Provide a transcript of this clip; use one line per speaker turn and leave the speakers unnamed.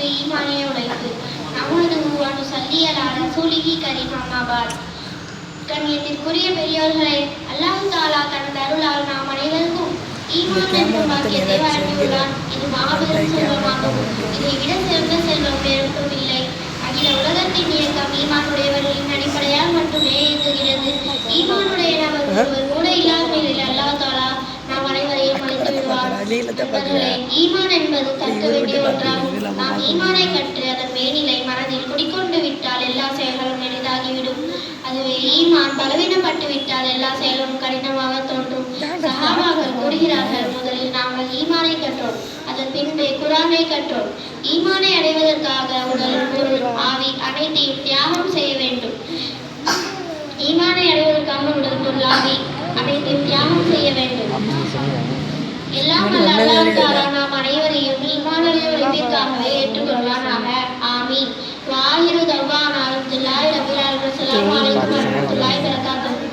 நட்பு ஈமானே உடைத்து நமது சல்லியலான சூலிகி கரீம் அம்மாபாத். கண்ணியத்திற்குரிய பெரியோர்களே, அல்லாஹ் தாலா தனது அருளால் நாம் அனைவருக்கும் ஈமான் என்ற பாக்கியத்தை வழங்கியுள்ளான். இது மாபெரும் செல்வமாகும். இதை விட சிறந்த செல்வம் வேறொன்றும் இல்லை. அகில உலகத்தின் இயக்கம் ஈமானுடையவர்களின் அடிப்படையால் மட்டுமே இயங்குகிறது. ஈமானுடைய நபர் ஒருவர் கூட இல்லாத நிலையில் அல்லாஹ் தாலா நாம் அனைவரையும் அழைத்து விடுவார். ஈமான் என்பது கற்க வேண்டிய ஒன்றாகும். நாம் ஈமானை கற்று அதன் மேனிலை மனதில் குடிக்கொண்டு விட்டால் எல்லா செயல்களும் எளிதாகிவிடும். அதுவே ஈமான் பலவீனப்பட்டு விட்டால் எல்லா செயலும் கடினமாக தோன்றும். சஹாபாக்கள் கூறுகிறார்கள், முதலில் நாங்கள் ஈமானை கற்றோம், அதன் பின்பே குர்ஆனை கற்றோம். ஈமானை அடைவதற்காக உடல், பொருள், ஆவி அனைத்தையும் தியாகம் செய்ய வேண்டும். ஈமானை அடைவதற்காக உடல், பொருள், ஆவி அனைத்தையும் தியாகம் செய்ய வேண்டும். எல்லாம் வல்ல அல்லாஹ் தஆலா நாம் அனைவரையும் ஈமானுடைய உழைப்பிற்காகவே ஏற்றுக்கொள்வானாக. ஆமீன். வாஹிரு தவானா அல்ஹம்துலில்லாஹி ரப்பில் ஆலமீன். அஸ்ஸலாமு அலைக்கும் வரஹ்மத்துல்லாஹி வபரகாத்துஹு.